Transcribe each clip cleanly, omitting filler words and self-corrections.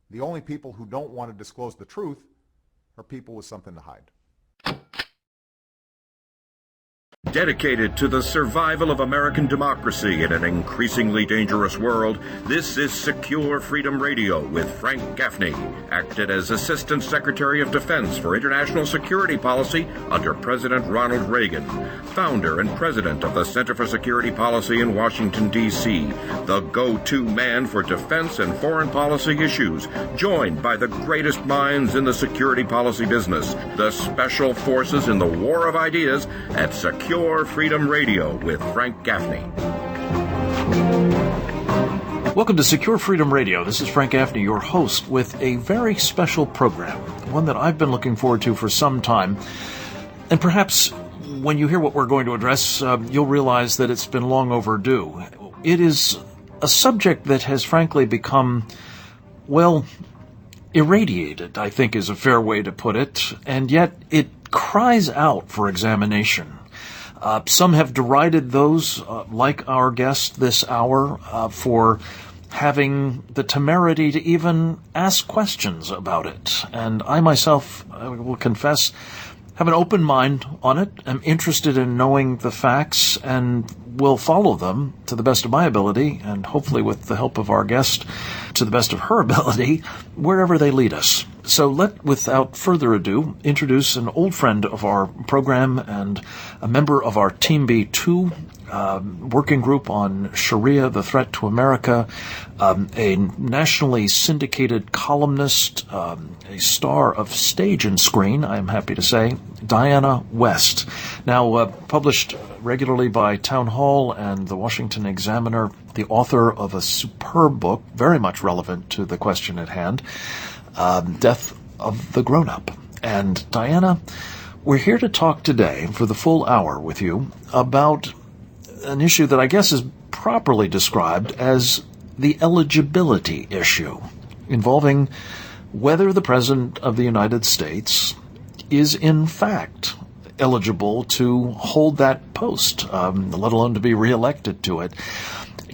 The only people who don't want to disclose the truth are people with something to hide. Dedicated to the survival of American democracy in an increasingly dangerous world, this is Secure Freedom Radio with Frank Gaffney, acted as Assistant Secretary of Defense for International Security Policy under President Ronald Reagan, founder and president of the Center for Security Policy in Washington, D.C., the go-to man for defense and foreign policy issues, joined by the greatest minds in the security policy business, the special forces in the war of ideas at Secure Freedom Radio with Frank Gaffney. Welcome to Secure Freedom Radio. This is Frank Gaffney, your host, with a very special program, one that I've been looking forward to for some time. And perhaps when you hear what we're going to address, you'll realize that it's been long overdue. It is a subject that has frankly become, well, irradiated, I think is a fair way to put it, and yet it cries out for examination. Some have derided those, like our guest this hour, for having the temerity to even ask questions about it. And I myself, I will confess, have an open mind on it. I'm interested in knowing the facts and will follow them to the best of my ability, and hopefully with the help of our guest, to the best of her ability, wherever they lead us. So without further ado, introduce an old friend of our program and a member of our Team B2 working group on Sharia, the threat to America, a nationally syndicated columnist, a star of stage and screen, I'm happy to say, Diana West. Now published regularly by Town Hall and the Washington Examiner, the author of a superb book, very much relevant to the question at hand, Death of the Grown-Up. And Diana, we're here to talk today for the full hour with you about an issue that I guess is properly described as the eligibility issue, involving whether the President of the United States is in fact eligible to hold that post, let alone to be reelected to it.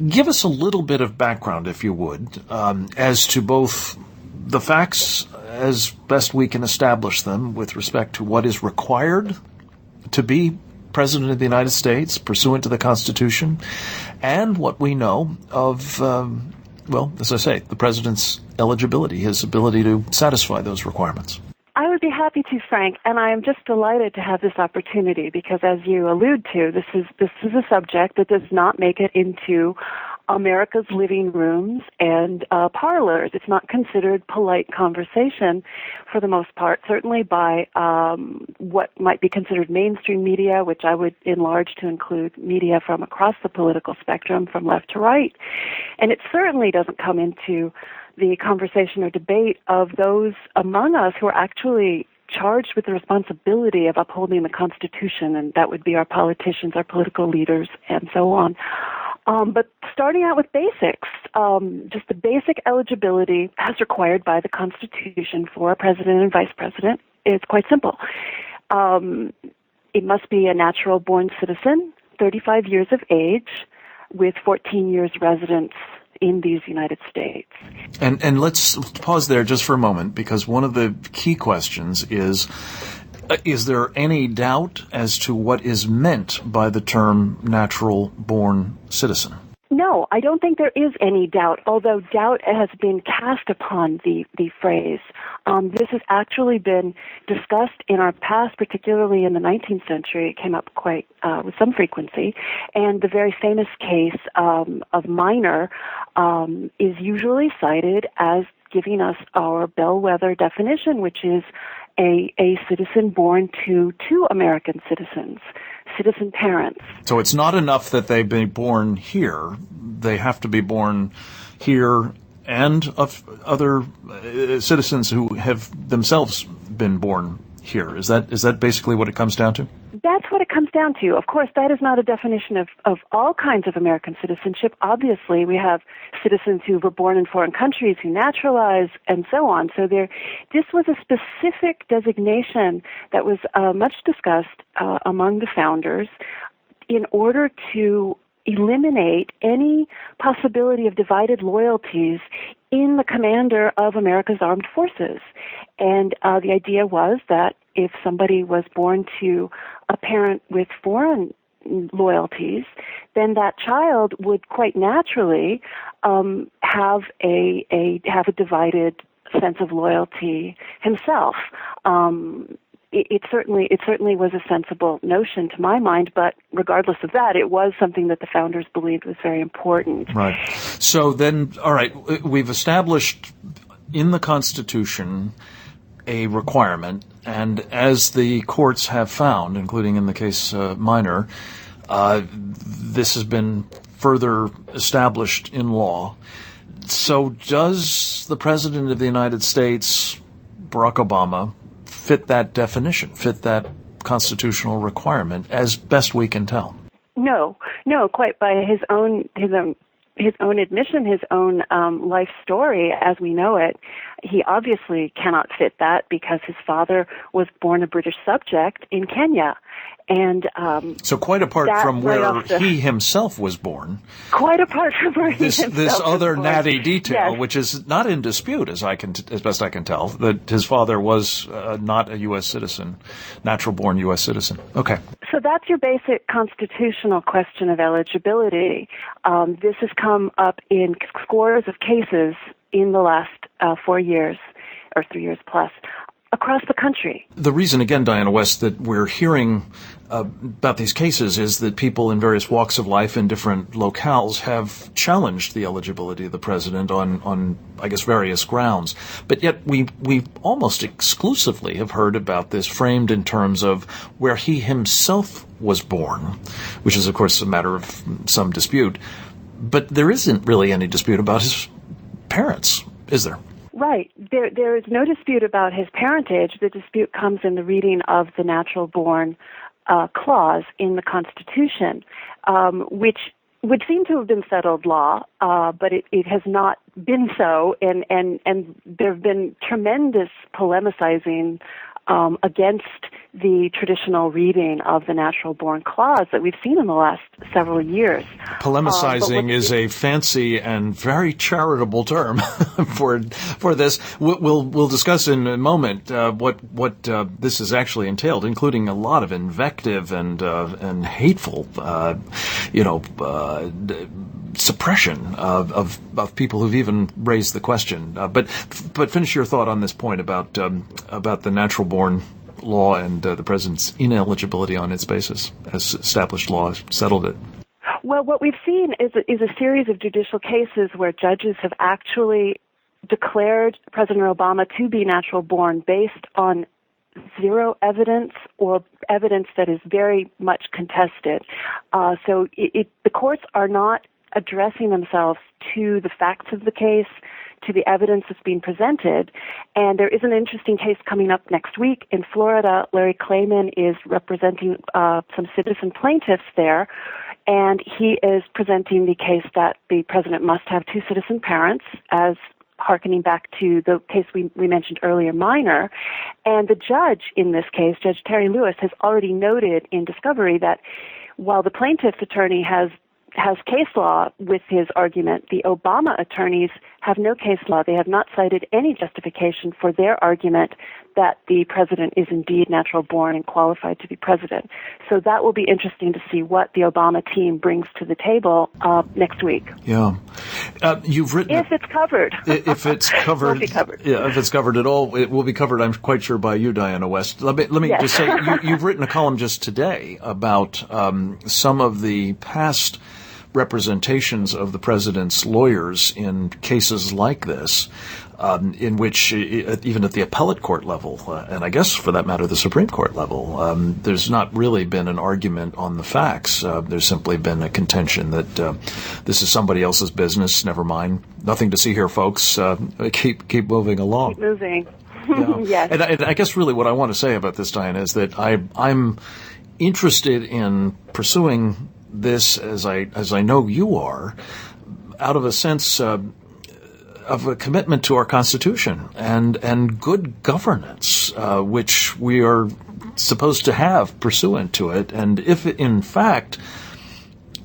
Give us a little bit of background, if you would, as to both the facts as best we can establish them with respect to what is required to be President of the United States pursuant to the Constitution, and what we know of, as I say, the President's eligibility, his ability to satisfy those requirements. I would be happy to, Frank, and I am just delighted to have this opportunity because, as you allude to, this is a subject that does not make it into America's living rooms and parlors. It's not considered polite conversation for the most part, certainly by what might be considered mainstream media, which I would enlarge to include media from across the political spectrum, from left to right. And it certainly doesn't come into the conversation or debate of those among us who are actually charged with the responsibility of upholding the Constitution, and that would be our politicians, our political leaders, and so on. But starting out with basics, just the basic eligibility as required by the Constitution for a president and vice president is quite simple. It must be a natural-born citizen, 35 years of age, with 14 years residence in these United States. And let's pause there just for a moment, because one of the key questions is there any doubt as to what is meant by the term natural-born citizen? No, I don't think there is any doubt, although doubt has been cast upon the phrase. This has actually been discussed in our past, particularly in the 19th century. It came up quite with some frequency. And the very famous case of Minor is usually cited as giving us our bellwether definition, which is a citizen born to two American citizens, citizen parents. So it's not enough that they've been born here. They have to be born here and of other citizens who have themselves been born here. Is that basically what it comes down to? That's what it comes down to. Of course, that is not a definition of all kinds of American citizenship. Obviously, we have citizens who were born in foreign countries, who naturalize, and so on. So this was a specific designation that was much discussed among the founders in order to eliminate any possibility of divided loyalties in the commander of America's armed forces. And the idea was that if somebody was born to a parent with foreign loyalties, then that child would quite naturally have a divided sense of loyalty himself. It certainly was a sensible notion to my mind, but regardless of that, it was something that the founders believed was very important. Right. So then, all right, we've established in the Constitution a requirement, and as the courts have found, including in the case Minor, this has been further established in law. So does the President of the United States, Barack Obama, fit that definition, fit that constitutional requirement, as best we can tell? No, quite by his own admission, his own life story as we know it, he obviously cannot fit that because his father was born a British subject in Kenya. And so quite apart from where he himself was born, quite apart from where he himself this other was born. natty detail, Yes. which is not in dispute, as best I can tell, that his father was not a U.S. citizen, natural-born U.S. citizen. Okay. So that's your basic constitutional question of eligibility. This has come up in scores of cases in the last 4 years, or 3 years plus, across the country. The reason, again, Diana West, that we're hearing about these cases is that people in various walks of life in different locales have challenged the eligibility of the president on I guess, various grounds. But yet we almost exclusively have heard about this framed in terms of where he himself was born, which is, of course, a matter of some dispute. But there isn't really any dispute about his parents, is there? Right. There is no dispute about his parentage. The dispute comes in the reading of the natural-born clause in the Constitution, which would seem to have been settled law, but it has not been so, and there have been tremendous polemicizing against the traditional reading of the natural-born clause that we've seen in the last several years. Polemicizing is a fancy and very charitable term for this. We'll discuss in a moment what this has actually entailed, including a lot of invective and hateful, suppression of people who've even raised the question. But finish your thought on this point about the natural-born law and the president's ineligibility on its basis, as established law settled it. Well, what we've seen is a series of judicial cases where judges have actually declared President Obama to be natural-born based on zero evidence or evidence that is very much contested. So the courts are not addressing themselves to the facts of the case, to the evidence that's being presented. And there is an interesting case coming up next week in Florida. Larry Klayman is representing some citizen plaintiffs there, and he is presenting the case that the president must have two citizen parents, as hearkening back to the case we mentioned earlier, Minor. And the judge in this case, Judge Terry Lewis, has already noted in discovery that while the plaintiff's attorney has case law with his argument, the Obama attorneys have no case law. They have not cited any justification for their argument that the president is indeed natural-born and qualified to be president. So that will be interesting to see what the Obama team brings to the table next week. Yeah. You've written... If it's covered. If it's covered. It will be covered. Yeah, if it's covered at all, it will be covered, I'm quite sure, by you, Diana West. Let me Yes. just say, you've written a column just today about some of the past representations of the president's lawyers in cases like this, in which, even at the appellate court level, and I guess for that matter the Supreme Court level, there's not really been an argument on the facts. There's simply been a contention that this is somebody else's business, never mind. Nothing to see here, folks. Keep moving along. Keep moving. Yeah. Yes. And I guess really what I want to say about this, Diana, is that I'm interested in pursuing this, as I know you are, out of a sense of a commitment to our Constitution and good governance, which we are supposed to have pursuant to it. And if, in fact,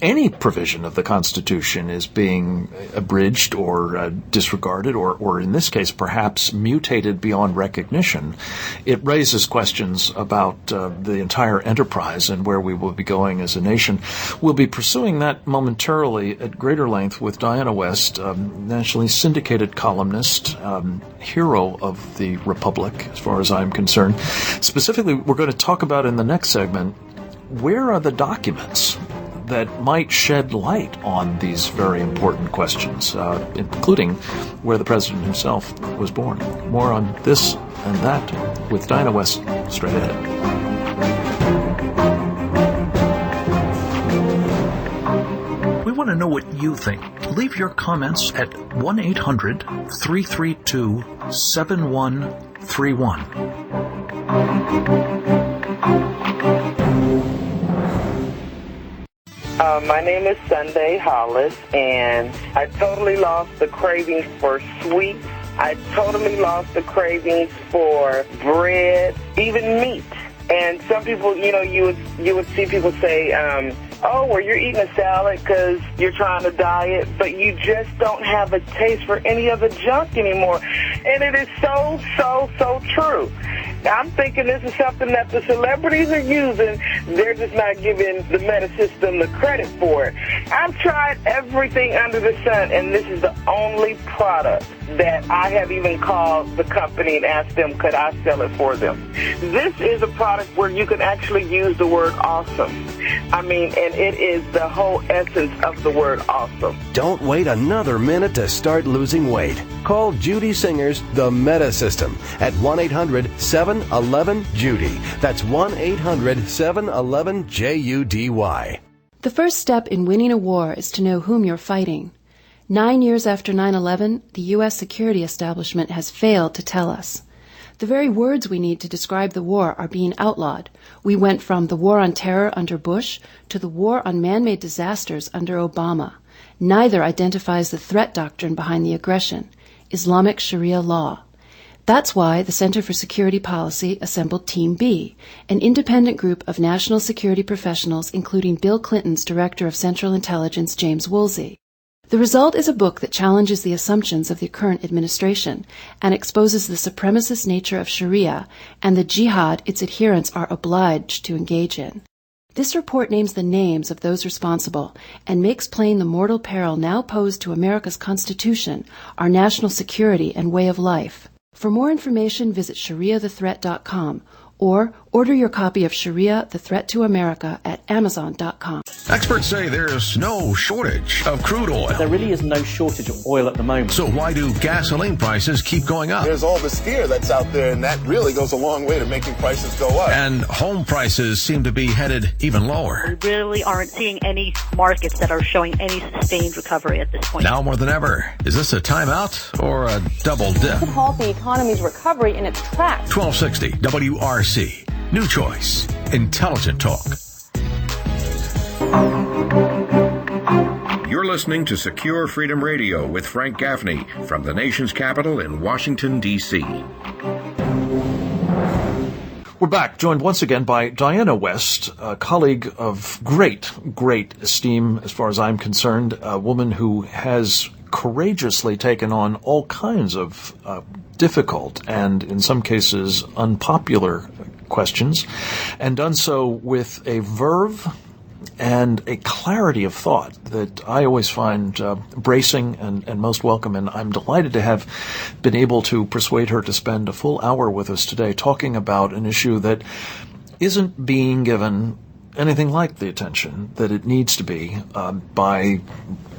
any provision of the Constitution is being abridged or disregarded or in this case perhaps mutated beyond recognition, it raises questions about the entire enterprise and where we will be going as a nation. We'll be pursuing that momentarily at greater length with Diana West, nationally syndicated columnist, hero of the Republic as far as I'm concerned. Specifically, we're going to talk about in the next segment, where are the documents that might shed light on these very important questions, including where the president himself was born. More on this and that with Diana West straight ahead. We want to know what you think. Leave your comments at 1-800-332-7131. My name is Sunday Hollis, and I totally lost the cravings for sweets. I totally lost the cravings for bread, even meat. And some people, you would see people say, oh, well, you're eating a salad because you're trying to diet, but you just don't have a taste for any of the junk anymore. And it is so, so, so true. I'm thinking this is something that the celebrities are using. They're just not giving the meta system the credit for it. I've tried everything under the sun, and this is the only product that I have even called the company and asked them, could I sell it for them? This is a product where you can actually use the word awesome. I mean, and it is the whole essence of the word awesome. Don't wait another minute to start losing weight. Call Judy Singer's The Meta System at 1-800-711-JUDY. That's 1-800-711-JUDY. The first step in winning a war is to know whom you're fighting. 9 years after 9/11, the U.S. security establishment has failed to tell us. The very words we need to describe the war are being outlawed. We went from the war on terror under Bush to the war on man-made disasters under Obama. Neither identifies the threat doctrine behind the aggression, Islamic Sharia law. That's why the Center for Security Policy assembled Team B, an independent group of national security professionals, including Bill Clinton's Director of Central Intelligence, James Woolsey. The result is a book that challenges the assumptions of the current administration and exposes the supremacist nature of Sharia and the jihad its adherents are obliged to engage in. This report names the names of those responsible and makes plain the mortal peril now posed to America's Constitution, our national security, and way of life. For more information, visit ShariaTheThreat.com or order your copy of Sharia, The Threat to America at Amazon.com. Experts say there's no shortage of crude oil. There really is no shortage of oil at the moment. So why do gasoline prices keep going up? There's all this fear that's out there, and that really goes a long way to making prices go up. And home prices seem to be headed even lower. We really aren't seeing any markets that are showing any sustained recovery at this point. Now more than ever, is this a timeout or a double dip? To halt the economy's recovery in its tracks. 1260 WRC. New choice. Intelligent talk. You're listening to Secure Freedom Radio with Frank Gaffney from the nation's capital in Washington, D.C. We're back, joined once again by Diana West, a colleague of great esteem as far as I'm concerned, a woman who has courageously taken on all kinds of difficult and, in some cases, unpopular questions, and done so with a verve and a clarity of thought that I always find bracing and most welcome. And I'm delighted to have been able to persuade her to spend a full hour with us today talking about an issue that isn't being given anything like the attention that it needs to be by,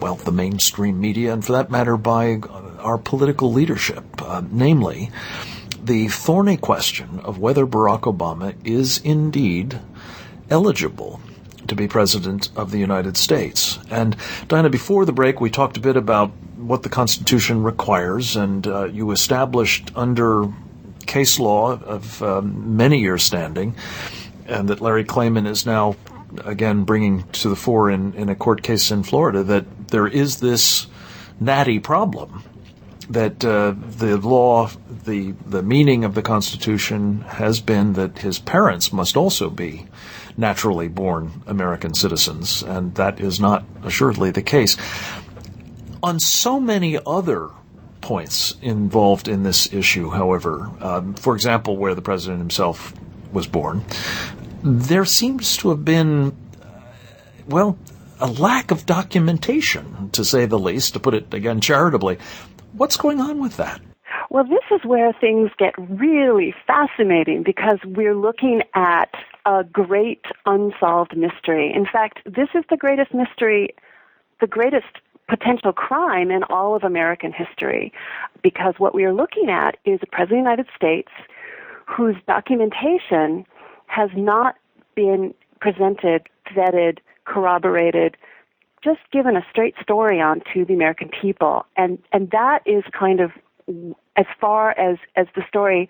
well, the mainstream media, and for that matter by our political leadership, namely the thorny question of whether Barack Obama is indeed eligible to be president of the United States. And Diana, before the break, we talked a bit about what the Constitution requires, and you established under case law of many years standing, and that Larry Klayman is now again bringing to the fore in a court case in Florida, that there is this natty problem that the law, the meaning of the Constitution has been that his parents must also be naturally born American citizens, and that is not assuredly the case. On so many other points involved in this issue, however, for example, where the president himself was born, there seems to have been, a lack of documentation, to say the least, to put it, again, charitably. What's going on with that? Well, this is where things get really fascinating because we're looking at a great unsolved mystery. In fact, this is the greatest mystery, the greatest potential crime in all of American history, because what we are looking at is a president of the United States whose documentation has not been presented, vetted, corroborated, just given a straight story on to the American people. And that is kind of as far as the story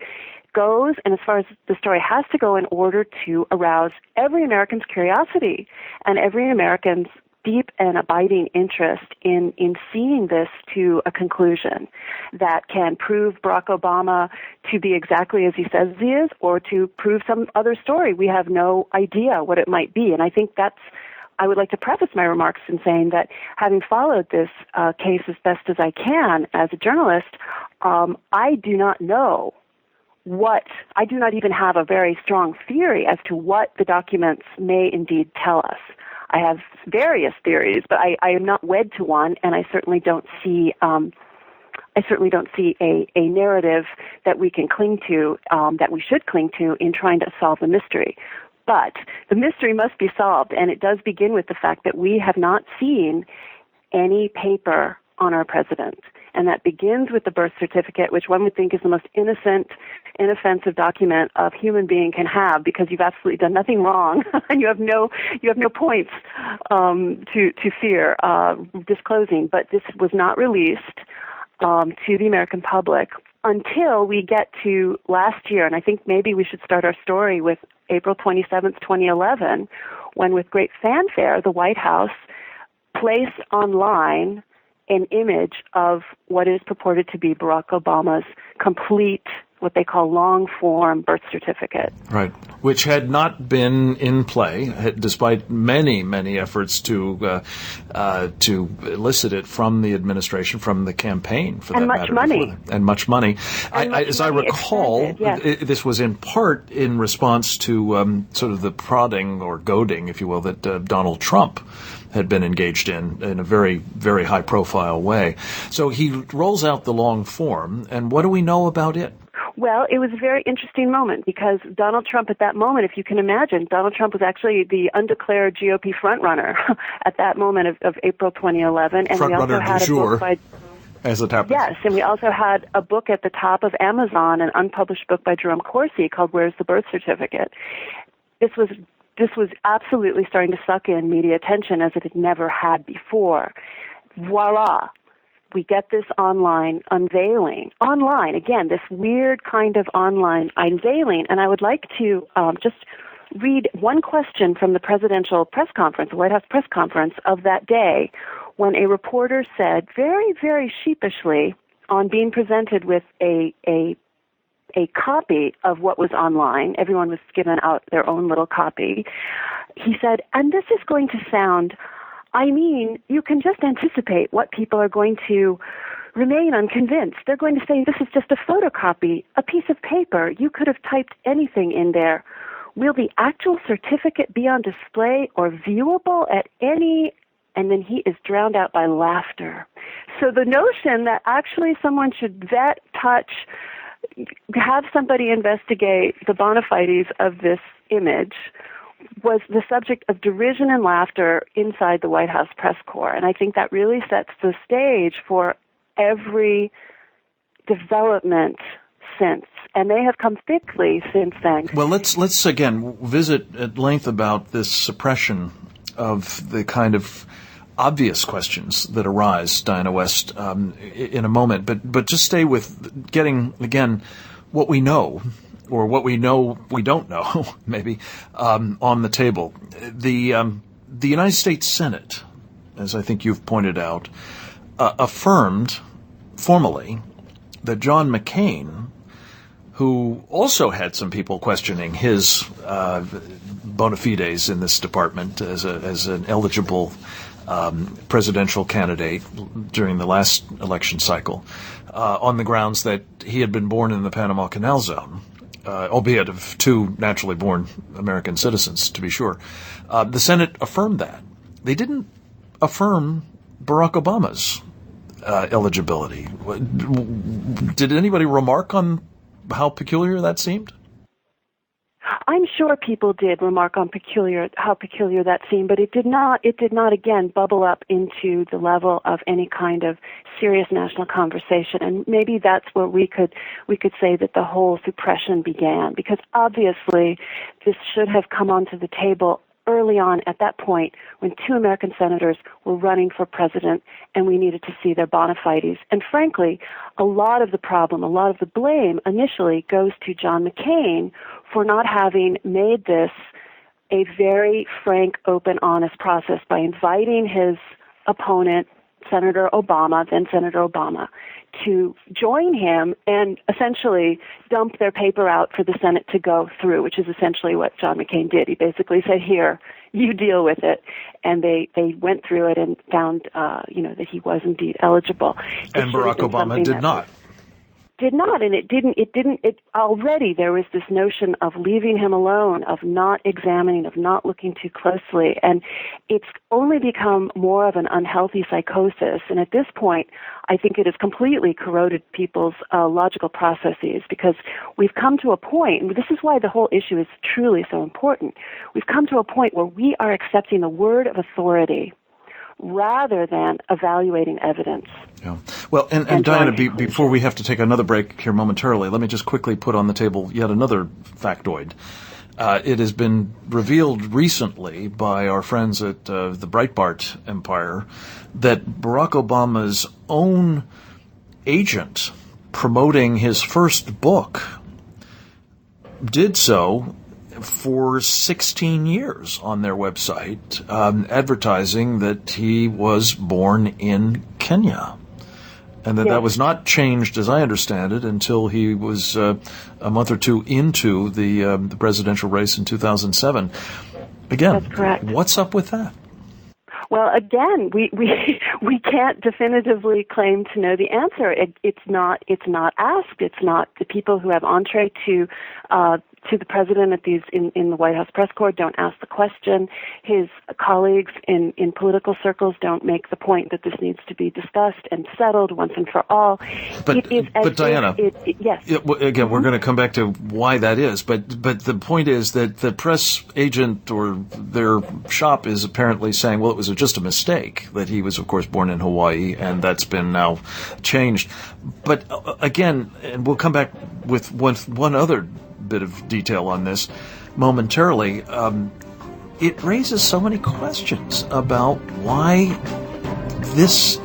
goes and as far as the story has to go in order to arouse every American's curiosity and every American's deep and abiding interest in seeing this to a conclusion that can prove Barack Obama to be exactly as he says he is or to prove some other story. We have no idea what it might be. And I think I would like to preface my remarks in saying that having followed this case as best as I can as a journalist, I do not know I do not even have a very strong theory as to what the documents may indeed tell us. I have various theories, but I am not wed to one, and I certainly don't see a narrative that we can cling to, that we should cling to in trying to solve the mystery. But the mystery must be solved, and it does begin with the fact that we have not seen any paper on our president. And that begins with the birth certificate, which one would think is the most innocent, inoffensive document a human being can have because you've absolutely done nothing wrong and you have no points to fear disclosing. But this was not released to the American public until we get to last year. And I think maybe we should start our story with April 27th, 2011, when with great fanfare, the White House placed online an image of what is purported to be Barack Obama's complete, what they call long-form birth certificate. Right, which had not been in play, despite many, many efforts to elicit it from the administration, from the campaign, for that matter. And much money. As I recall, this was in part in response to sort of the prodding or goading, if you will, that Donald Trump had been engaged in a very, very high-profile way. So he rolls out the long form, and what do we know about it? Well, it was a very interesting moment because Donald Trump at that moment, if you can imagine, Donald Trump was actually the undeclared GOP frontrunner at that moment of April 2011. And we also had a book by... As it happens. Yes, and we also had a book at the top of Amazon, an unpublished book by Jerome Corsi called Where's the Birth Certificate? This was absolutely starting to suck in media attention as it had never had before. Voila. We get this online unveiling. Online, again, this weird kind of online unveiling. And I would like to just read one question from the presidential press conference, the White House press conference of that day, when a reporter said very, very sheepishly on being presented with a copy of what was online, everyone was given out their own little copy, he said, and this is going to sound, you can just anticipate what people are going to remain unconvinced. They're going to say, this is just a photocopy, a piece of paper. You could have typed anything in there. Will the actual certificate be on display or viewable at any... And then he is drowned out by laughter. So the notion that actually someone should vet, touch, have somebody investigate the bona fides of this image was the subject of derision and laughter inside the White House press corps. And I think that really sets the stage for every development since. And they have come thickly since then. Well, let's again visit at length about this suppression of the kind of obvious questions that arise, Diana West, in a moment. But just stay with getting, again, what we know, or what we know we don't know, maybe, on the table. The United States Senate, as I think you've pointed out, affirmed formally that John McCain, who also had some people questioning his bona fides in this department as an eligible presidential candidate during the last election cycle, on the grounds that he had been born in the Panama Canal Zone, albeit of two naturally born American citizens, to be sure. The Senate affirmed that. They didn't affirm Barack Obama's eligibility. Did anybody remark on how peculiar that seemed? I'm sure people did remark on how peculiar that seemed, but it did not again bubble up into the level of any kind of serious national conversation. And maybe that's where we could say that the whole suppression began, because obviously this should have come onto the table early on at that point when two American senators were running for president and we needed to see their bona fides. And frankly, a lot of the blame initially goes to John McCain for not having made this a very frank, open, honest process by inviting his opponent, then Senator Obama, to join him and essentially dump their paper out for the Senate to go through, which is essentially what John McCain did. He basically said, here, you deal with it. And they went through it and found, that he was indeed eligible. And Barack Obama did not. And already there was this notion of leaving him alone, of not examining, of not looking too closely. And it's only become more of an unhealthy psychosis. And at this point, I think it has completely corroded people's logical processes, because we've come to a point, and this is why the whole issue is truly so important. We've come to a point where we are accepting the word of authority rather than evaluating evidence. Yeah. Well, and Diana, before we have to take another break here momentarily, let me just quickly put on the table yet another factoid. It has been revealed recently by our friends at the Breitbart Empire that Barack Obama's own agent promoting his first book did so for 16 years on their website, advertising that he was born in Kenya. And that was not changed, as I understand it, until he was a month or two into the presidential race in 2007. Again, that's correct. What's up with that? Well, again, we can't definitively claim to know the answer. It's not asked. It's not the people who have entree to the president at these in the White House press corps don't ask the question. His colleagues in political circles don't make the point that this needs to be discussed and settled once and for all. But Diana, yes. Again, we're going to come back to why that is. But the point is that the press agent or their shop is apparently saying, well, it was just a mistake that he was, of course, born in Hawaii, and that's been now changed. But again, and we'll come back with one other bit of detail on this momentarily. It raises so many questions about why this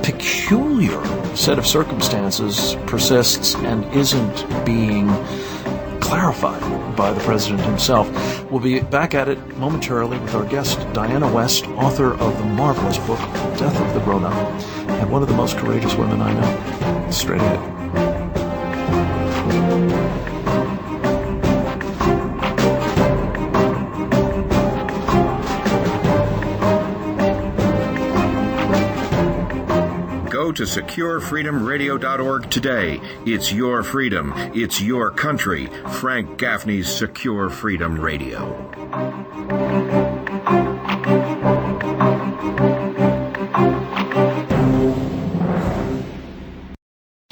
peculiar set of circumstances persists and isn't being clarified by the president himself. We'll be back at it momentarily with our guest, Diana West, author of the marvelous book, Death of the Grown-Up, and one of the most courageous women I know. Straight ahead. Go to SecureFreedomRadio.org today. It's your freedom. It's your country. Frank Gaffney's Secure Freedom Radio.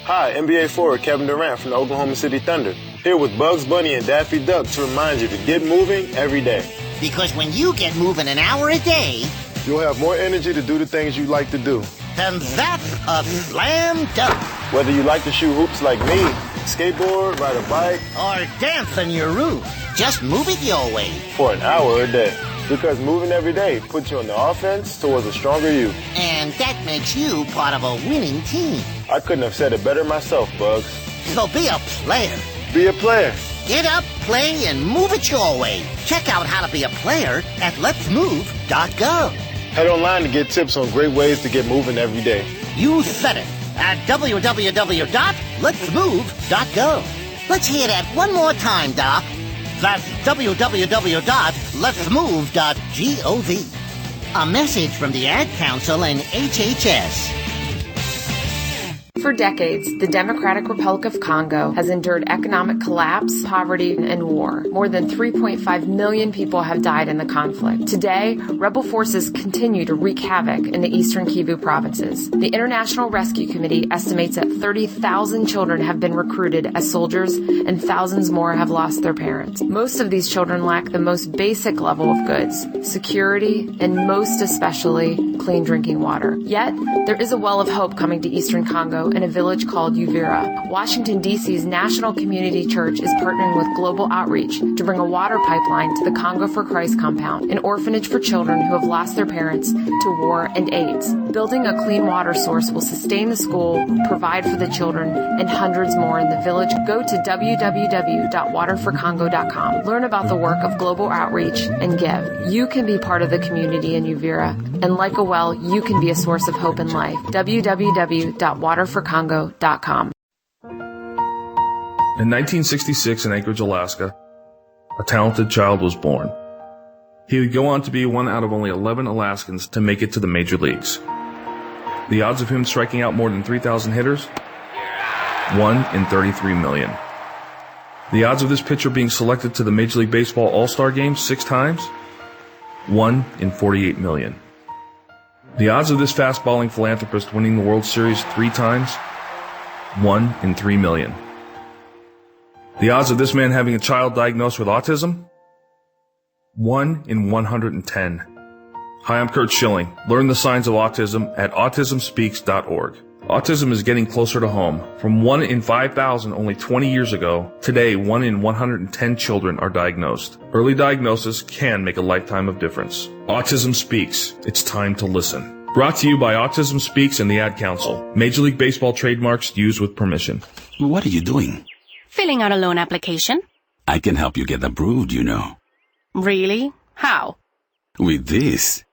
Hi, NBA forward Kevin Durant from the Oklahoma City Thunder. Here with Bugs Bunny and Daffy Duck to remind you to get moving every day. Because when you get moving an hour a day, you'll have more energy to do the things you like to do. Then that's a slam dunk. Whether you like to shoot hoops like me, skateboard, ride a bike, or dance on your roof, just move it your way. For an hour a day. Because moving every day puts you on the offense towards a stronger you. And that makes you part of a winning team. I couldn't have said it better myself, Bugs. So be a player. Be a player. Get up, play, and move it your way. Check out how to be a player at letsmove.gov. Head online to get tips on great ways to get moving every day. You said it at www.letsmove.gov. Let's hear that one more time, Doc. That's www.letsmove.gov. A message from the Ad Council and HHS. For decades, the Democratic Republic of Congo has endured economic collapse, poverty, and war. More than 3.5 million people have died in the conflict. Today, rebel forces continue to wreak havoc in the eastern Kivu provinces. The International Rescue Committee estimates that 30,000 children have been recruited as soldiers and thousands more have lost their parents. Most of these children lack the most basic level of goods, security, and most especially clean drinking water. Yet, there is a well of hope coming to eastern Congo in a village called Uvira. Washington, D.C.'s National Community Church is partnering with Global Outreach to bring a water pipeline to the Congo for Christ compound, an orphanage for children who have lost their parents to war and AIDS. Building a clean water source will sustain the school, provide for the children, and hundreds more in the village. Go to www.waterforcongo.com. Learn about the work of Global Outreach and give. You can be part of the community in Uvira, and like a well, you can be a source of hope and life. www.waterforcongo.com. In 1966 in Anchorage, Alaska, a talented child was born. He would go on to be one out of only 11 Alaskans to make it to the major leagues. The odds of him striking out more than 3,000 hitters? 1 in 33 million. The odds of this pitcher being selected to the Major League Baseball All-Star Game 6 times? 1 in 48 million. The odds of this fast-balling philanthropist winning the World Series 3 times? 1 in 3 million. The odds of this man having a child diagnosed with autism? 1 in 110. Hi, I'm Kurt Schilling. Learn the signs of autism at autismspeaks.org. Autism is getting closer to home. From 1 in 5,000 only 20 years ago, today 1 in 110 children are diagnosed. Early diagnosis can make a lifetime of difference. Autism Speaks. It's time to listen. Brought to you by Autism Speaks and the Ad Council. Major League Baseball trademarks used with permission. What are you doing? Filling out a loan application. I can help you get approved, you know. Really? How? With this.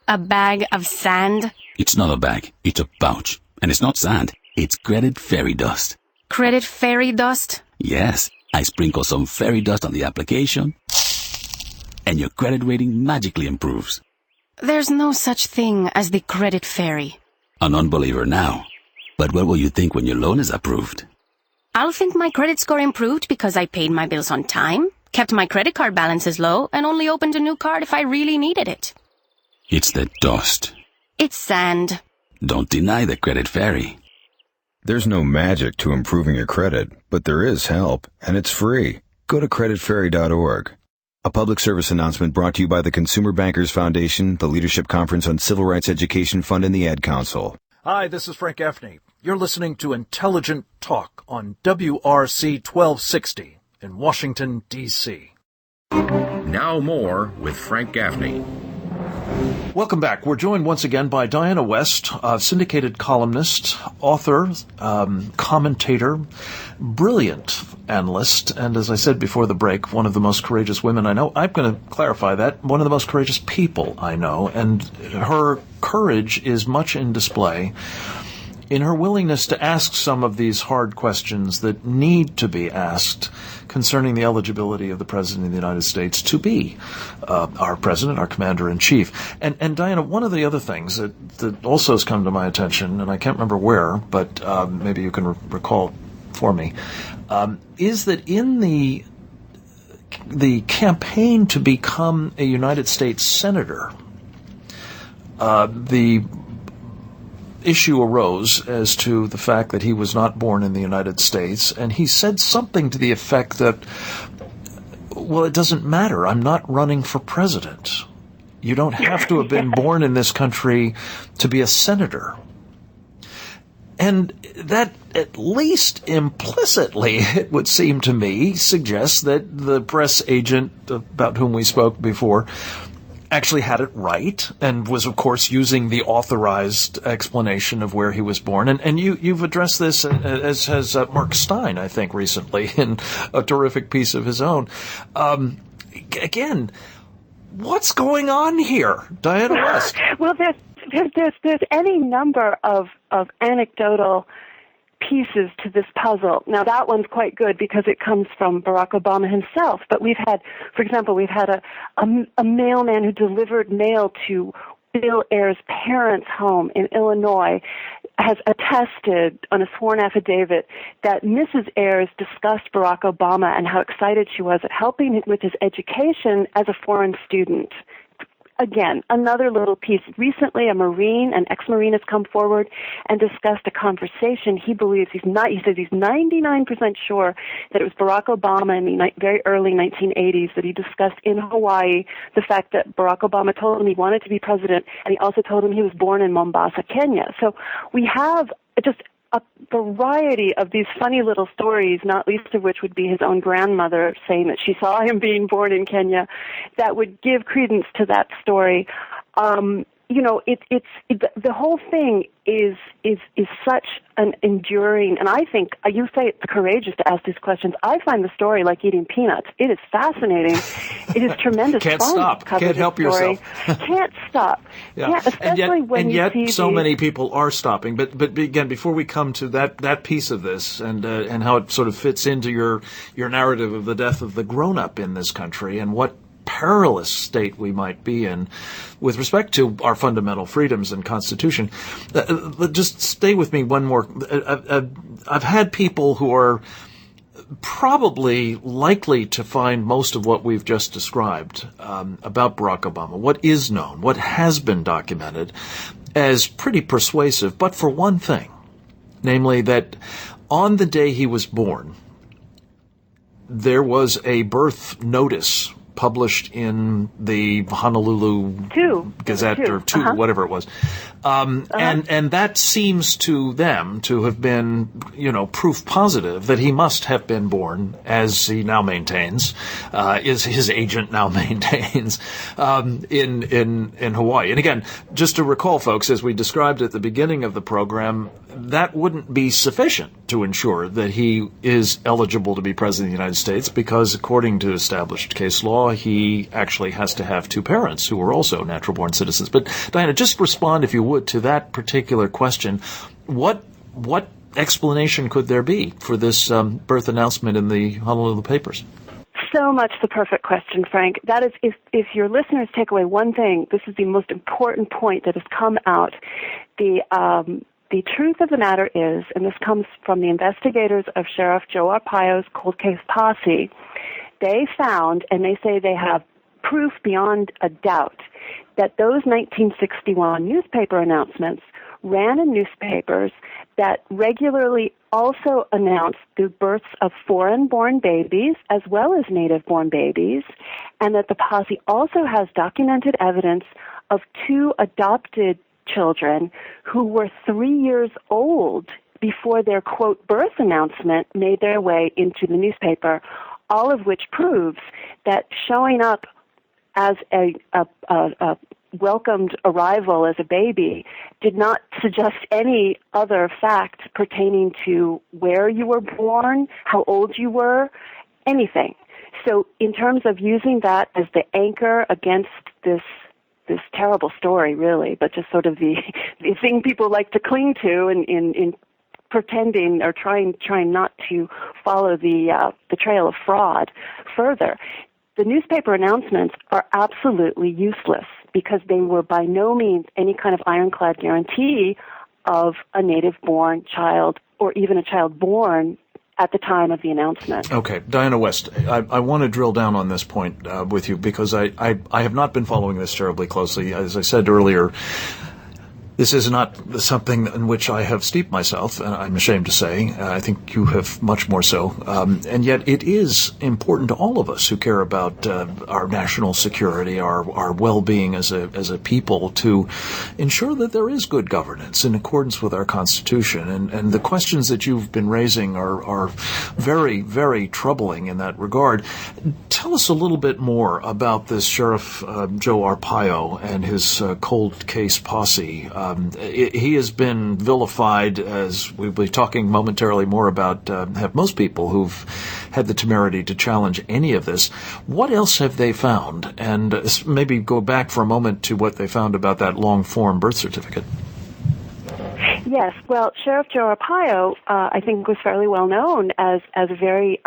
A bag of sand? It's not a bag, it's a pouch. And it's not sand, it's credit fairy dust. Credit fairy dust? Yes, I sprinkle some fairy dust on the application, and your credit rating magically improves. There's no such thing as the credit fairy. An unbeliever now. But what will you think when your loan is approved? I'll think my credit score improved because I paid my bills on time, kept my credit card balances low, and only opened a new card if I really needed it. It's the dust. It's sand. Don't deny the credit fairy. There's no magic to improving your credit, but there is help, and it's free. Go to creditfairy.org. A public service announcement brought to you by the Consumer Bankers Foundation, the Leadership Conference on Civil Rights Education Fund, and the Ad Council. Hi, this is Frank Gaffney. You're listening to Intelligent Talk on WRC 1260 in Washington, D.C. Now more with Frank Gaffney. Welcome back. We're joined once again by Diana West, syndicated columnist, author, commentator, brilliant analyst, and as I said before the break, one of the most courageous women I know. I'm going to clarify that. One of the most courageous people I know, and her courage is much in display in her willingness to ask some of these hard questions that need to be asked concerning the eligibility of the President of the United States to be our President, our Commander-in-Chief. And Diana, one of the other things that also has come to my attention, and I can't remember where, but maybe you can recall for me, is that in the campaign to become a United States Senator, the issue arose as to the fact that he was not born in the United States, and he said something to the effect that, well, it doesn't matter. I'm not running for president. You don't have to have been born in this country to be a senator. And that, at least implicitly, it would seem to me, suggests that the press agent about whom we spoke before actually had it right and was, of course, using the authorized explanation of where he was born. And you've addressed this, as has Mark Stein, I think, recently in a terrific piece of his own. Again, what's going on here, Diana West? Well, there's any number of anecdotal pieces to this puzzle. Now that one's quite good because it comes from Barack Obama himself. But we've had, for example, a mailman who delivered mail to Bill Ayers' parents' home in Illinois has attested on a sworn affidavit that Mrs. Ayers discussed Barack Obama and how excited she was at helping him with his education as a foreign student. Again, another little piece. Recently, an ex-Marine has come forward and discussed a conversation. He says he's 99% sure that it was Barack Obama in the very early 1980s that he discussed in Hawaii the fact that Barack Obama told him he wanted to be president, and he also told him he was born in Mombasa, Kenya. So we have just a variety of these funny little stories, not least of which would be his own grandmother saying that she saw him being born in Kenya, that would give credence to that story. The whole thing is such an enduring, and I think you say it's courageous to ask these questions. I find the story like eating peanuts. It is fascinating. It is tremendous. Can't fun stop. To cover Can't this help story. yourself. Can't stop. Yeah, especially when you see so many people are stopping. But again, before we come to that piece of this and how it sort of fits into your narrative of the death of the grown-up in this country and what perilous state we might be in with respect to our fundamental freedoms and Constitution. Just stay with me one more. I've had people who are probably likely to find most of what we've just described about Barack Obama, what is known, what has been documented, as pretty persuasive, but for one thing, namely that on the day he was born, there was a birth notice published in the Honolulu Gazette or whatever it was. And that seems to them to have been, proof positive that he must have been born, as he now maintains, his agent now maintains, in Hawaii. And again, just to recall, folks, as we described at the beginning of the program, that wouldn't be sufficient to ensure that he is eligible to be president of the United States, because according to established case law, he actually has to have two parents who are also natural-born citizens. But Diana, just respond, if you would, to that particular question. What explanation could there be for this birth announcement in the Honolulu papers? So much the perfect question, Frank. That is, if your listeners take away one thing, this is the most important point that has come out. The truth of the matter is, and this comes from the investigators of Sheriff Joe Arpaio's cold case posse, they found, and they say they have proof beyond a doubt, that those 1961 newspaper announcements ran in newspapers that regularly also announced the births of foreign-born babies as well as native-born babies, and that the posse also has documented evidence of two adopted children who were 3 years old before their, quote, birth announcement made their way into the newspaper, all of which proves that showing up as a welcomed arrival as a baby did not suggest any other fact pertaining to where you were born, how old you were, anything. So in terms of using that as the anchor against this terrible story, really, but just sort of the thing people like to cling to in pretending or trying not to follow the trail of fraud further. The newspaper announcements are absolutely useless because they were by no means any kind of ironclad guarantee of a native-born child or even a child born at the time of the announcement. Okay, Diana West, I want to drill down on this point with you because I have not been following this terribly closely. As I said earlier, this is not something in which I have steeped myself, and I'm ashamed to say. I think you have much more so. And yet it is important to all of us who care about our national security, our well-being as a people, to ensure that there is good governance in accordance with our Constitution. And the questions that you've been raising are very, very troubling in that regard. Tell us a little bit more about this Sheriff Joe Arpaio and his cold case posse. He has been vilified, as we'll be talking momentarily more about, have most people who've had the temerity to challenge any of this. What else have they found? And maybe go back for a moment to what they found about that long-form birth certificate. Yes. Well, Sheriff Joe Arpaio, I think, was fairly well known as a very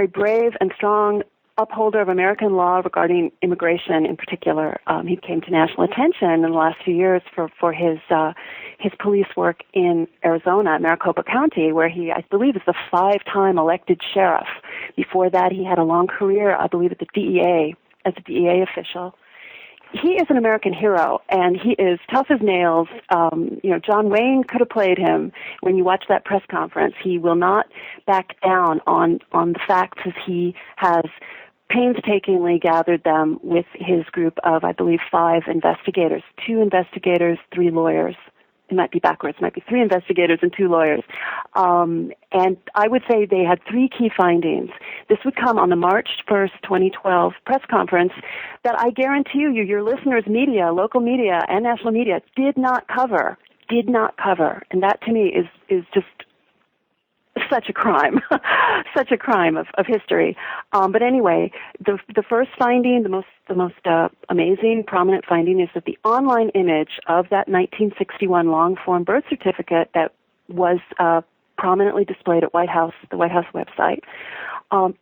brave and strong upholder of American law regarding immigration in particular. He came to national attention in the last few years for his police work in Arizona, Maricopa County, where he, I believe, is the 5-time elected sheriff. Before that, he had a long career, I believe, at the DEA, as a DEA official. He is an American hero, and he is tough as nails. John Wayne could have played him when you watch that press conference. He will not back down on the facts as he has painstakingly gathered them with his group of, I believe, 5 investigators, 2 investigators, 3 lawyers. It might be backwards. It might be 3 investigators and 2 lawyers. And I would say they had 3 key findings. This would come on the March 1st, 2012 press conference that I guarantee you, your listeners' media, local media and national media, did not cover. And that to me is just such a crime, such a crime of history. But anyway, the first finding, the most amazing, prominent finding is that the online image of that 1961 long-form birth certificate that was prominently displayed at the White House website,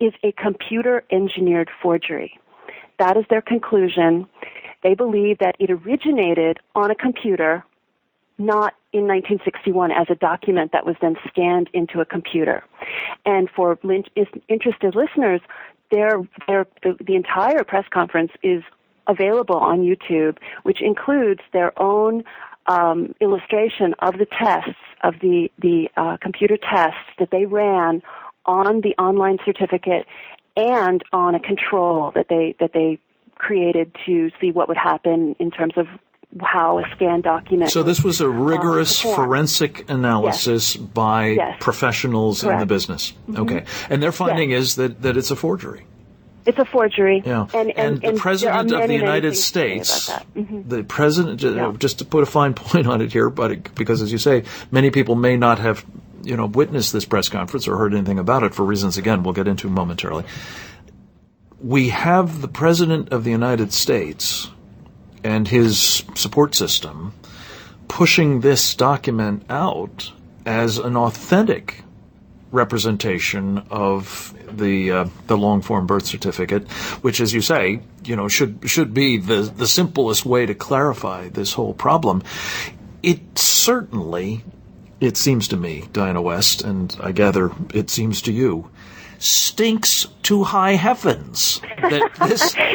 is a computer-engineered forgery. That is their conclusion. They believe that it originated on a computer, not in 1961 as a document that was then scanned into a computer. And for interested listeners, the entire press conference is available on YouTube, which includes their own illustration of the tests, of the computer tests that they ran on the online certificate and on a control that they created to see what would happen in terms of how a scanned document. So this was a rigorous forensic analysis by professionals in the business. Mm-hmm. Okay. And their finding is that it's a forgery. It's a forgery. Yeah. And the President of the United States, the President, just to put a fine point on it here, but because as you say, many people may not have, witnessed this press conference or heard anything about it for reasons, again, we'll get into momentarily. We have the President of the United States and his support system pushing this document out as an authentic representation of the long-form birth certificate, which, as you say, should be the simplest way to clarify this whole problem. It certainly, it seems to me, Diana West, and I gather it seems to you, stinks to high heavens that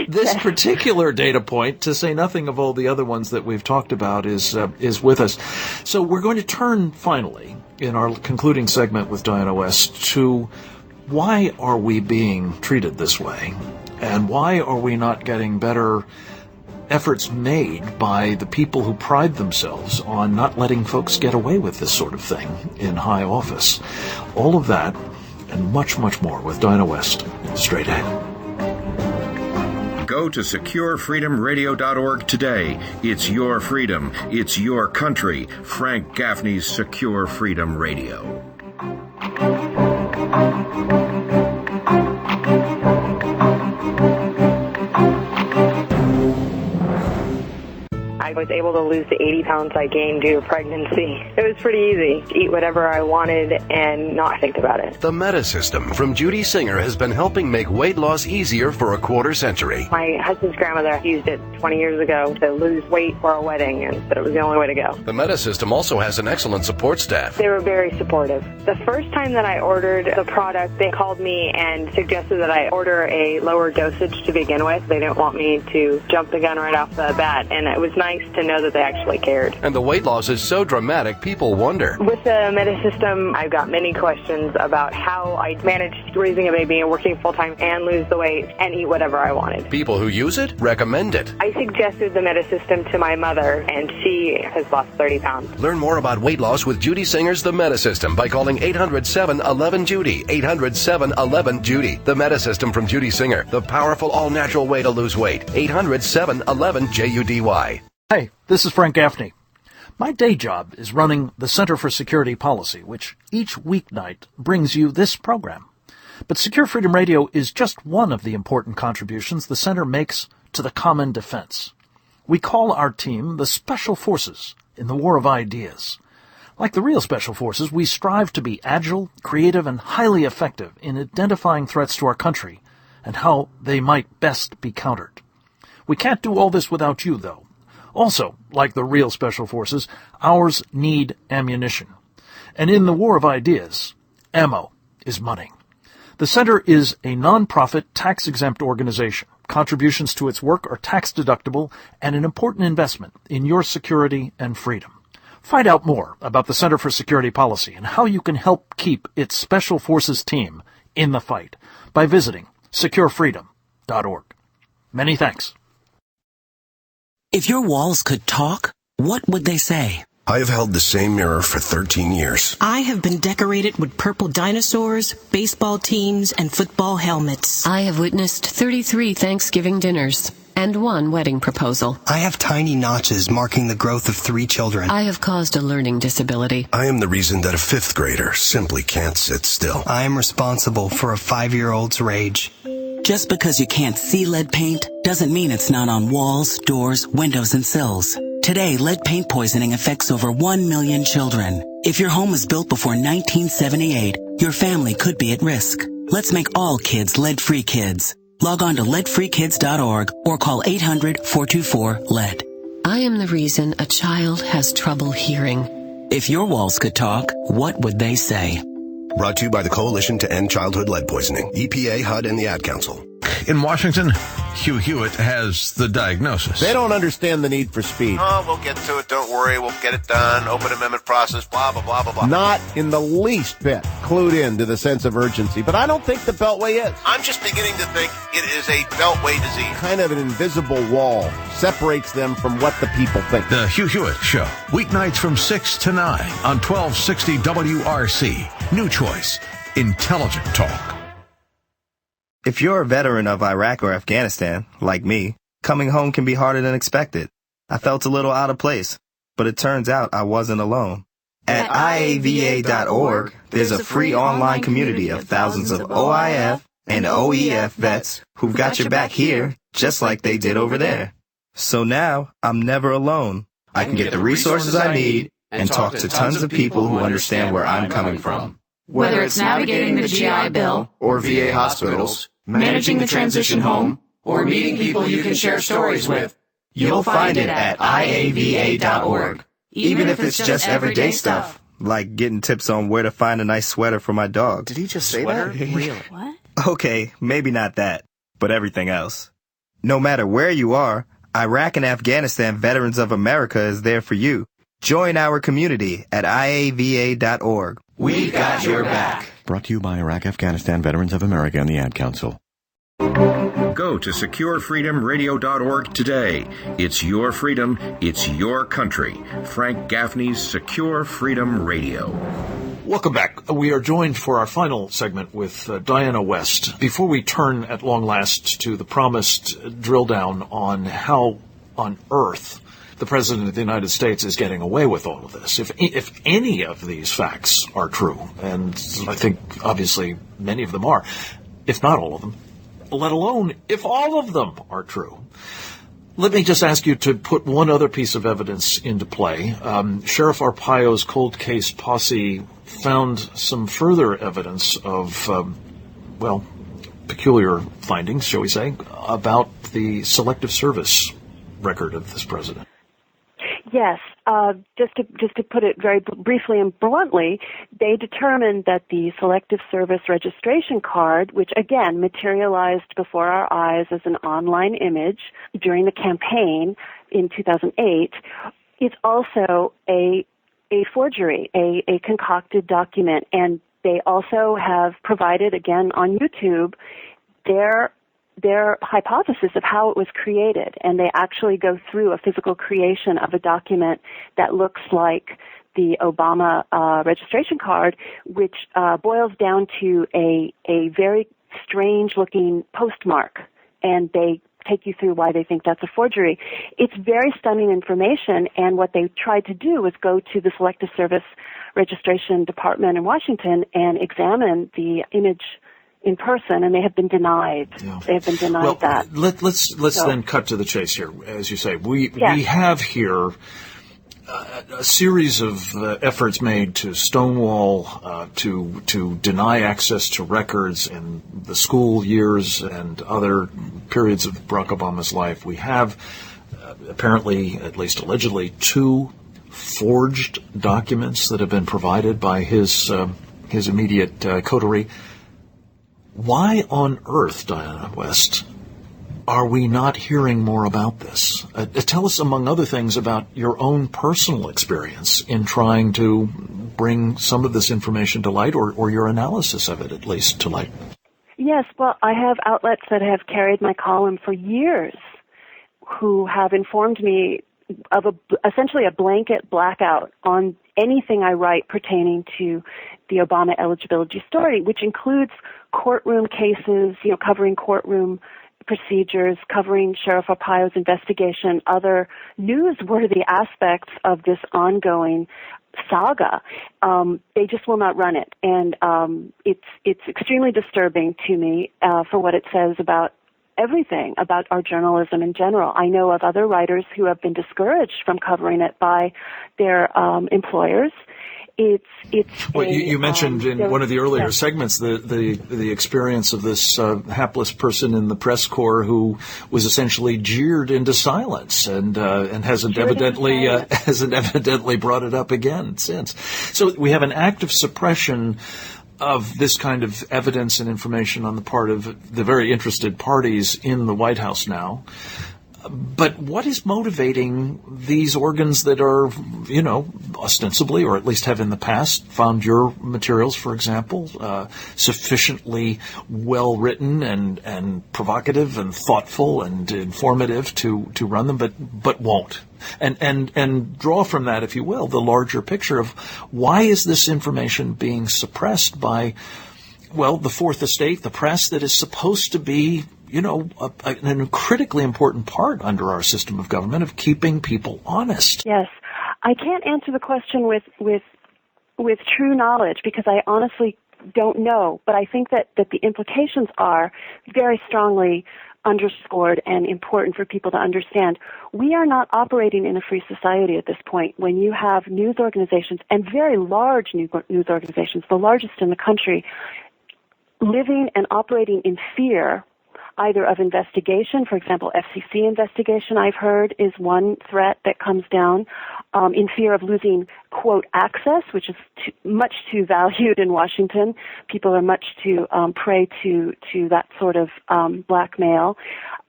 this particular data point, to say nothing of all the other ones that we've talked about, is with us. So we're going to turn finally in our concluding segment with Diana West to why are we being treated this way, and why are we not getting better efforts made by the people who pride themselves on not letting folks get away with this sort of thing in high office. All of that and much, much more with Diana West straight ahead. Go to SecureFreedomRadio.org today. It's your freedom. It's your country. Frank Gaffney's Secure Freedom Radio. I was able to lose the 80 pounds I gained due to pregnancy. It was pretty easy to eat whatever I wanted and not think about it. The Meta System from Judy Singer has been helping make weight loss easier for a quarter century. My husband's grandmother used it 20 years ago to lose weight for a wedding and said it was the only way to go. The Meta System also has an excellent support staff. They were very supportive. The first time that I ordered the product, they called me and suggested that I order a lower dosage to begin with. They didn't want me to jump the gun right off the bat, and it was nice to know that they actually cared. And the weight loss is so dramatic, people wonder. With the Meta System, I've got many questions about how I managed raising a baby and working full-time and lose the weight and eat whatever I wanted. People who use it recommend it. I suggested the Meta System to my mother, and she has lost 30 pounds. Learn more about weight loss with Judy Singer's The Meta System by calling 800-711-JUDY. 800-711-JUDY. The Meta System from Judy Singer, the powerful all-natural way to lose weight. 800-711-JUDY. Hey, this is Frank Gaffney. My day job is running the Center for Security Policy, which each weeknight brings you this program. But Secure Freedom Radio is just one of the important contributions the Center makes to the common defense. We call our team the Special Forces, in the war of ideas. Like the real Special Forces, we strive to be agile, creative, and highly effective in identifying threats to our country and how they might best be countered. We can't do all this without you, though. Also, like the real Special Forces, ours need ammunition. And in the war of ideas, ammo is money. The Center is a non-profit, tax-exempt organization. Contributions to its work are tax-deductible and an important investment in your security and freedom. Find out more about the Center for Security Policy and how you can help keep its Special Forces team in the fight by visiting securefreedom.org. Many thanks. If your walls could talk, what would they say? I have held the same mirror for 13 years. I have been decorated with purple dinosaurs, baseball teams, and football helmets. I have witnessed 33 Thanksgiving dinners and 1 wedding proposal. I have tiny notches marking the growth of 3 children. I have caused a learning disability. I am the reason that a 5th grader simply can't sit still. I am responsible for a 5-year-old's rage. Just because you can't see lead paint doesn't mean it's not on walls, doors, windows, and sills. Today, lead paint poisoning affects over 1 million children. If your home was built before 1978, your family could be at risk. Let's make all kids lead-free kids. Log on to leadfreekids.org or call 800-424-LEAD. I am the reason a child has trouble hearing. If your walls could talk, what would they say? Brought to you by the Coalition to End Childhood Lead Poisoning, EPA, HUD, and the Ad Council. In Washington, Hugh Hewitt has the diagnosis. They don't understand the need for speed. Oh, we'll get to it. Don't worry. We'll get it done. Open amendment process, blah, blah, blah, blah, blah. Not in the least bit clued in to the sense of urgency, but I don't think the Beltway is. I'm just beginning to think it is a Beltway disease. Kind of an invisible wall separates them from what the people think. The Hugh Hewitt Show, weeknights from 6 to 9 on 1260 WRC. New choice, intelligent talk. If you're a veteran of Iraq or Afghanistan, like me, coming home can be harder than expected. I felt a little out of place, but it turns out I wasn't alone. At IAVA.org, there's a free online community of thousands of OIF and OEF vets who've got your back here, just like they did over there. So now, I'm never alone. I can get the resources I need and talk to tons of people who understand where I'm coming from. Whether it's navigating the GI Bill, or VA hospitals, managing the transition home, or meeting people you can share stories with, you'll find it at IAVA.org. Even if it's just everyday stuff, like getting tips on where to find a nice sweater for my dog. Did he just say that? Really? What? Okay, maybe not that, but everything else. No matter where you are, Iraq and Afghanistan Veterans of America is there for you. Join our community at IAVA.org. We got your back. Brought to you by Iraq Afghanistan Veterans of America and the Ad Council. Go to securefreedomradio.org today. It's your freedom. It's your country. Frank Gaffney's Secure Freedom Radio. Welcome back. We are joined for our final segment with Diana West. Before we turn at long last to the promised drill down on how on earth the President of the United States is getting away with all of this, if any of these facts are true, and I think obviously many of them are, if not all of them, let alone if all of them are true. Let me just ask you to put one other piece of evidence into play. Sheriff Arpaio's cold case posse found some further evidence of, peculiar findings, shall we say, about the Selective Service record of this president. Yes. Just to put it very briefly and bluntly, they determined that the Selective Service registration card, which again materialized before our eyes as an online image during the campaign in 2008, is also a forgery, a concocted document. And they also have provided, again on YouTube, their hypothesis of how it was created, and they actually go through a physical creation of a document that looks like the Obama registration card, which boils down to a very strange-looking postmark, and they take you through why they think that's a forgery. It's very stunning information, and what they tried to do was go to the Selective Service Registration Department in Washington and examine the image in person, and they have been denied. Yeah. They have been denied that. Let's then cut to the chase here. As you say, we have here a series of efforts made to stonewall, to deny access to records in the school years and other periods of Barack Obama's life. We have apparently, at least allegedly, 2 forged documents that have been provided by his immediate coterie. Why on earth, Diana West, are we not hearing more about this? Tell us, among other things, about your own personal experience in trying to bring some of this information to light, or your analysis of it, at least, to light. Yes, well, I have outlets that have carried my column for years who have informed me of essentially a blanket blackout on anything I write pertaining to the Obama eligibility story, which includes courtroom cases, covering courtroom procedures, covering Sheriff Arpaio's investigation, other newsworthy aspects of this ongoing saga. They just will not run it, and it's extremely disturbing to me for what it says about everything, about our journalism in general. I know of other writers who have been discouraged from covering it by their employers. You mentioned in one of the earlier segments the experience of this hapless person in the press corps who was essentially jeered into silence and hasn't evidently brought it up again since. So we have an active suppression of this kind of evidence and information on the part of the very interested parties in the White House now. But what is motivating these organs that are, ostensibly, or at least have in the past, found your materials, for example, sufficiently well written and provocative and thoughtful and informative to run them, but won't? And draw from that, if you will, the larger picture of why is this information being suppressed by, the Fourth Estate, the press that is supposed to be a critically important part under our system of government of keeping people honest. Yes. I can't answer the question with true knowledge because I honestly don't know, but I think that the implications are very strongly underscored and important for people to understand. We are not operating in a free society at this point when you have news organizations and very large news organizations, the largest in the country, living and operating in fear either of investigation, for example, FCC investigation, I've heard, is one threat that comes down, in fear of losing, quote, access, which is much too valued in Washington. People are much too prey to that sort of blackmail.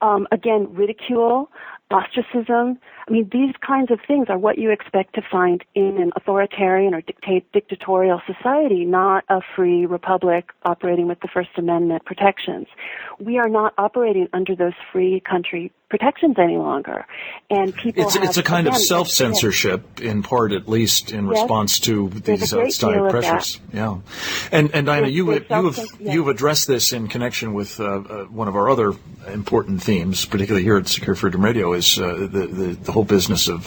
Again, ridicule, ostracism. I mean, these kinds of things are what you expect to find in an authoritarian or dictatorial society, not a free republic operating with the First Amendment protections. We are not operating under those free country protections any longer. And people it's a kind of self-censorship, in part at least, in response to these outside pressures. Yeah. And Diana, you've addressed this in connection with one of our other important themes, particularly here at Secure Freedom Radio, is the whole business of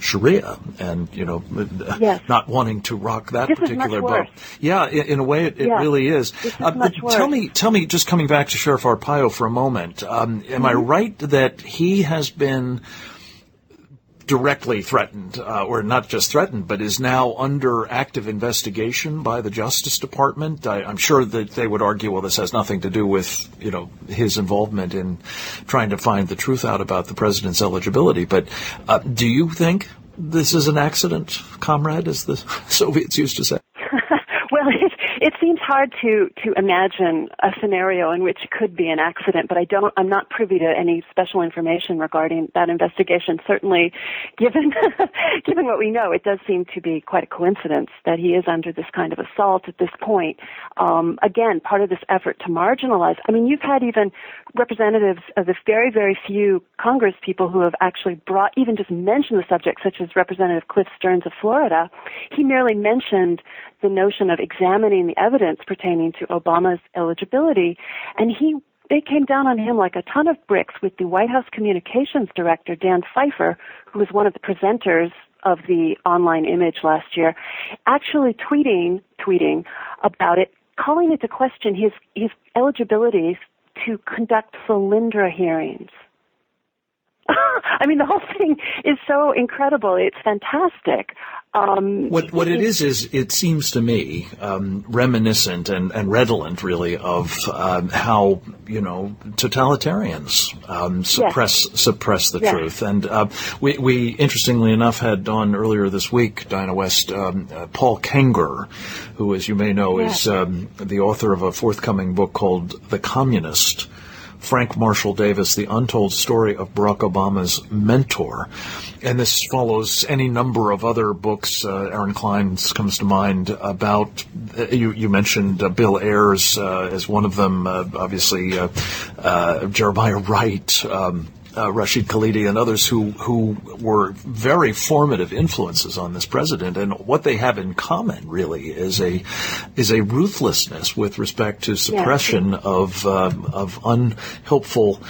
Sharia and, not wanting to rock that particular boat. Yeah, in a way it really is. Tell me, just coming back to Sheriff Arpaio for a moment, am I right that he has been directly threatened, or not just threatened, but is now under active investigation by the Justice Department? I'm sure that they would argue, well, this has nothing to do with, his involvement in trying to find the truth out about the president's eligibility. But do you think this is an accident, comrade, as the Soviets used to say? Well, it seems hard to imagine a scenario in which it could be an accident, but I'm not privy to any special information regarding that investigation. Certainly, given what we know, it does seem to be quite a coincidence that he is under this kind of assault at this point. Again, part of this effort to marginalize. I mean, you've had even representatives of the very, very few Congress people who have actually even just mentioned the subject, such as Representative Cliff Stearns of Florida. He merely mentioned the notion of examining the evidence pertaining to Obama's eligibility, and they came down on him like a ton of bricks with the White House Communications Director, Dan Pfeiffer, who was one of the presenters of the online image last year, actually tweeting about it, calling into question his eligibility to conduct Solyndra hearings. I mean, the whole thing is so incredible. It's fantastic. What it is it seems to me reminiscent and redolent, really, of how totalitarians suppress the truth. And we interestingly enough had on earlier this week, Diana West, Paul Kenger, who, as you may know, is the author of a forthcoming book called The Communist. Frank Marshall Davis, The Untold Story of Barack Obama's Mentor. And this follows any number of other books. Aaron Klein's comes to mind about, you mentioned Bill Ayers as one of them, obviously Jeremiah Wright, Rashid Khalidi, and others who were very formative influences on this president. And what they have in common, really, is a ruthlessness with respect to suppression of unhelpful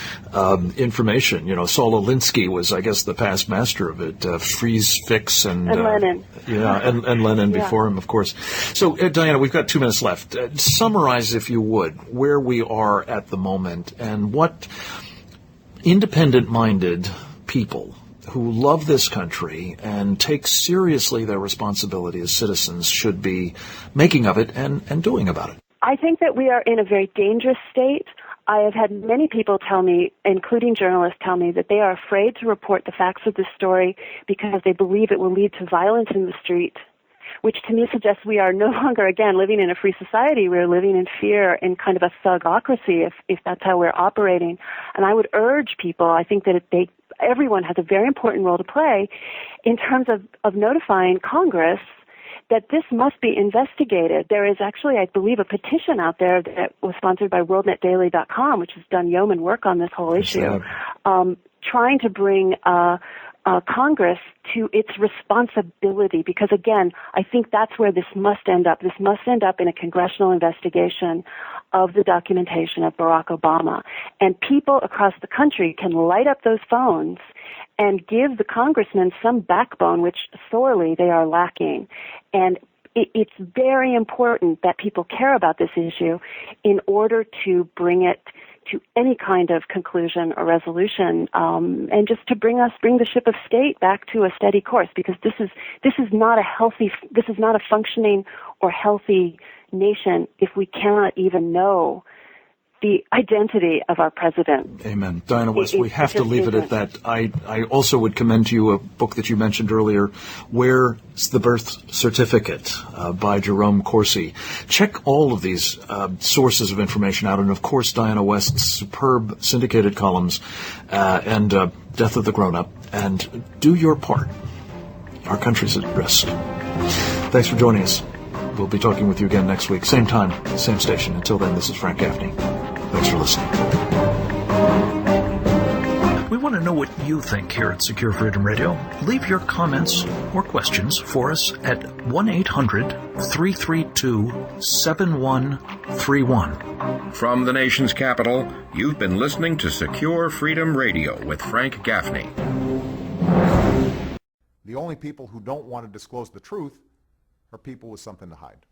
information. Saul Alinsky was, I guess, the past master of it. Freeze, fix, and Lenin. And Lenin before him, of course. So, Diana, we've got 2 minutes left. Summarize, if you would, where we are at the moment and what independent-minded people who love this country and take seriously their responsibility as citizens should be making of it and doing about it. I think that we are in a very dangerous state. I have had many people tell me, including journalists, tell me that they are afraid to report the facts of this story because they believe it will lead to violence in the street, which to me suggests we are no longer, again, living in a free society. We're living in fear, in kind of a thugocracy, if that's how we're operating. And I would urge people, I think that everyone has a very important role to play in terms of notifying Congress that this must be investigated. There is actually, I believe, a petition out there that was sponsored by WorldNetDaily.com, which has done yeoman work on this whole issue, trying to bring Congress to its responsibility, because again, I think that's where this must end up. This must end up in a congressional investigation of the documentation of Barack Obama. And people across the country can light up those phones and give the congressmen some backbone, which sorely they are lacking. And it's very important that people care about this issue in order to bring it to any kind of conclusion or resolution, and just to bring the ship of state back to a steady course, because this is not a functioning or healthy nation if we cannot even know the identity of our president. Amen. Diana West, we have to leave it at that. I also would commend to you a book that you mentioned earlier, Where's the Birth Certificate, by Jerome Corsi. Check all of these sources of information out, and of course Diana West's superb syndicated columns and Death of the Grown-Up, and do your part. Our country's at risk. Thanks for joining us. We'll be talking with you again next week, same time, same station. Until then, this is Frank Gaffney. Thanks for listening. We want to know what you think here at Secure Freedom Radio. Leave your comments or questions for us at 1-800-332-7131. From the nation's capital, you've been listening to Secure Freedom Radio with Frank Gaffney. The only people who don't want to disclose the truth are people with something to hide.